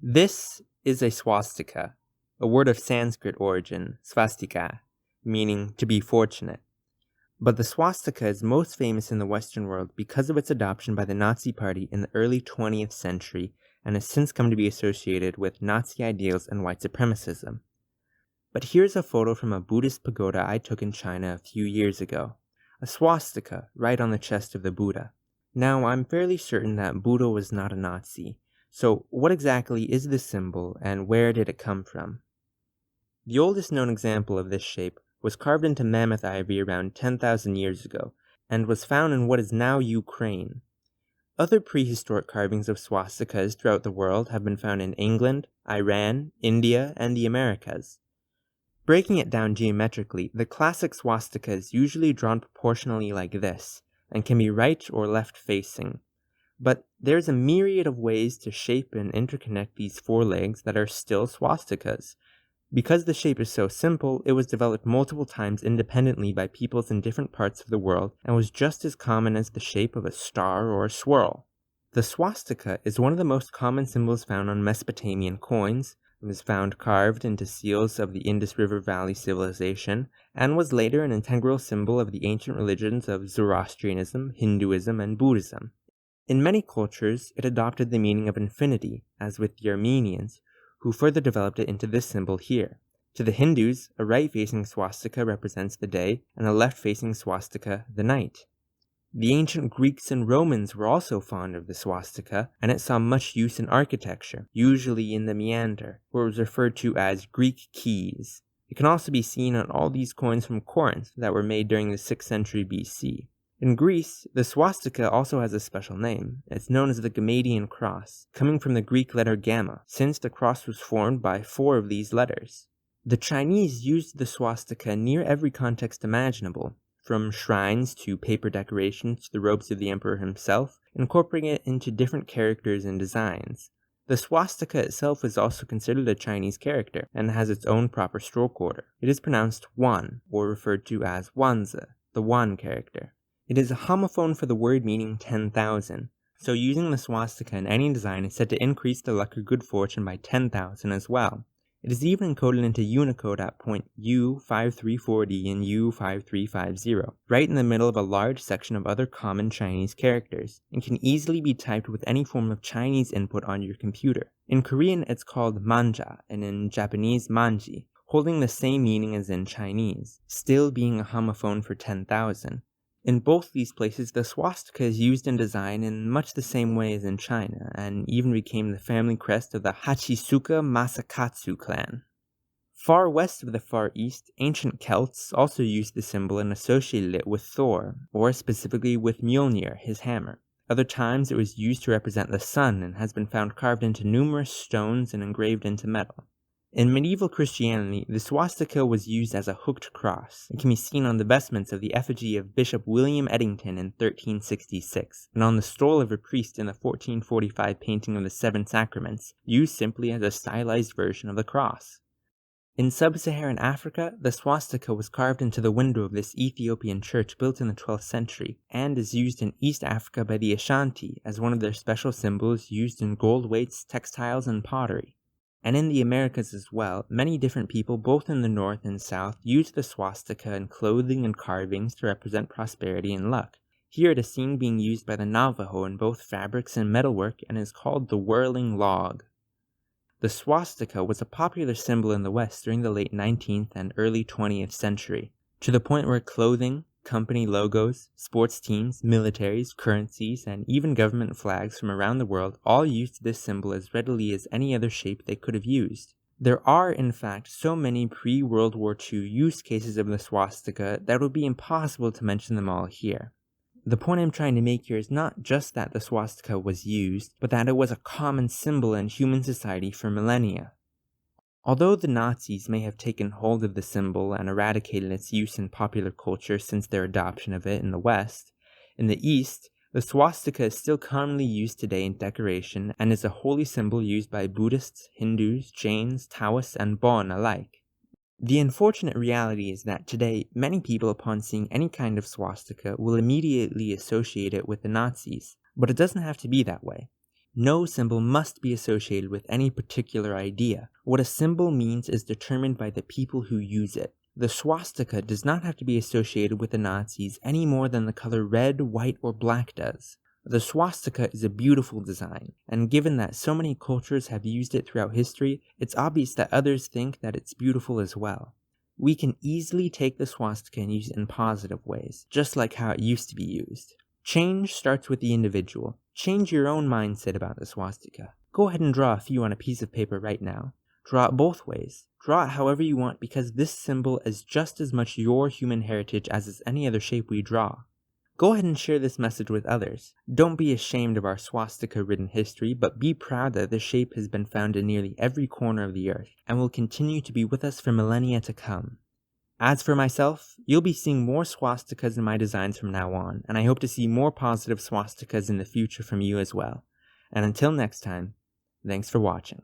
This is a swastika, a word of Sanskrit origin, swastika, meaning to be fortunate. But the swastika is most famous in the Western world because of its adoption by the Nazi Party in the early 20th century and has since come to be associated with Nazi ideals and white supremacism. But here's a photo from a Buddhist pagoda I took in China a few years ago. A swastika right on the chest of the Buddha. Now, I'm fairly certain that Buddha was not a Nazi. So what exactly is this symbol and where did it come from? The oldest known example of this shape was carved into mammoth ivory around 10,000 years ago and was found in what is now Ukraine. Other prehistoric carvings of swastikas throughout the world have been found in England, Iran, India, and the Americas. Breaking it down geometrically, the classic swastika is usually drawn proportionally like this and can be right or left facing. But there's a myriad of ways to shape and interconnect these four legs that are still swastikas. Because the shape is so simple, it was developed multiple times independently by peoples in different parts of the world and was just as common as the shape of a star or a swirl. The swastika is one of the most common symbols found on Mesopotamian coins. It was found carved into seals of the Indus River Valley civilization and was later an integral symbol of the ancient religions of Zoroastrianism, Hinduism, and Buddhism. In many cultures, it adopted the meaning of infinity, as with the Armenians, who further developed it into this symbol here. To the Hindus, a right-facing swastika represents the day, and a left-facing swastika the night. The ancient Greeks and Romans were also fond of the swastika, and it saw much use in architecture, usually in the meander, where it was referred to as Greek keys. It can also be seen on all these coins from Corinth that were made during the 6th century BC. In Greece, the swastika also has a special name. It's known as the Gammadian cross, coming from the Greek letter gamma, since the cross was formed by 4 of these letters. The Chinese used the swastika in near every context imaginable, from shrines to paper decorations to the robes of the emperor himself, incorporating it into different characters and designs. The swastika itself is also considered a Chinese character, and has its own proper stroke order. It is pronounced wan, or referred to as wanzi, the wan character. It is a homophone for the word meaning 10,000, so using the swastika in any design is said to increase the luck or good fortune by 10,000 as well. It is even encoded into Unicode at point U5340 and U5350, right in the middle of a large section of other common Chinese characters, and can easily be typed with any form of Chinese input on your computer. In Korean it's called manja, and in Japanese manji, holding the same meaning as in Chinese, still being a homophone for 10,000. In both these places, the swastika is used in design in much the same way as in China, and even became the family crest of the Hachisuka Masakatsu clan. Far west of the Far East, ancient Celts also used the symbol and associated it with Thor, or specifically with Mjolnir, his hammer. Other times it was used to represent the sun and has been found carved into numerous stones and engraved into metal. In medieval Christianity, the swastika was used as a hooked cross. It can be seen on the vestments of the effigy of Bishop William Eddington in 1366, and on the stole of a priest in the 1445 painting of the Seven Sacraments, used simply as a stylized version of the cross. In Sub-Saharan Africa, the swastika was carved into the window of this Ethiopian church built in the 12th century, and is used in East Africa by the Ashanti as one of their special symbols used in gold weights, textiles, and pottery. And in the Americas as well, many different people, both in the north and south, use the swastika in clothing and carvings to represent prosperity and luck. Here it is seen being used by the Navajo in both fabrics and metalwork and is called the whirling log. The swastika was a popular symbol in the West during the late 19th and early 20th century, to the point where clothing, company logos, sports teams, militaries, currencies, and even government flags from around the world all used this symbol as readily as any other shape they could have used. There are, in fact, so many pre-World War II use cases of the swastika that it would be impossible to mention them all here. The point I'm trying to make here is not just that the swastika was used, but that it was a common symbol in human society for millennia. Although the Nazis may have taken hold of the symbol and eradicated its use in popular culture since their adoption of it in the West, in the East, the swastika is still commonly used today in decoration and is a holy symbol used by Buddhists, Hindus, Jains, Taoists, and Bon alike. The unfortunate reality is that today, many people upon seeing any kind of swastika will immediately associate it with the Nazis, but it doesn't have to be that way. No symbol must be associated with any particular idea. What a symbol means is determined by the people who use it. The swastika does not have to be associated with the Nazis any more than the color red, white, or black does. The swastika is a beautiful design, and given that so many cultures have used it throughout history, it's obvious that others think that it's beautiful as well. We can easily take the swastika and use it in positive ways, just like how it used to be used. Change starts with the individual. Change your own mindset about the swastika. Go ahead and draw a few on a piece of paper right now. Draw it both ways. Draw it however you want because this symbol is just as much your human heritage as is any other shape we draw. Go ahead and share this message with others. Don't be ashamed of our swastika-ridden history, but be proud that this shape has been found in nearly every corner of the earth and will continue to be with us for millennia to come. As for myself, you'll be seeing more swastikas in my designs from now on, and I hope to see more positive swastikas in the future from you as well. And until next time, thanks for watching.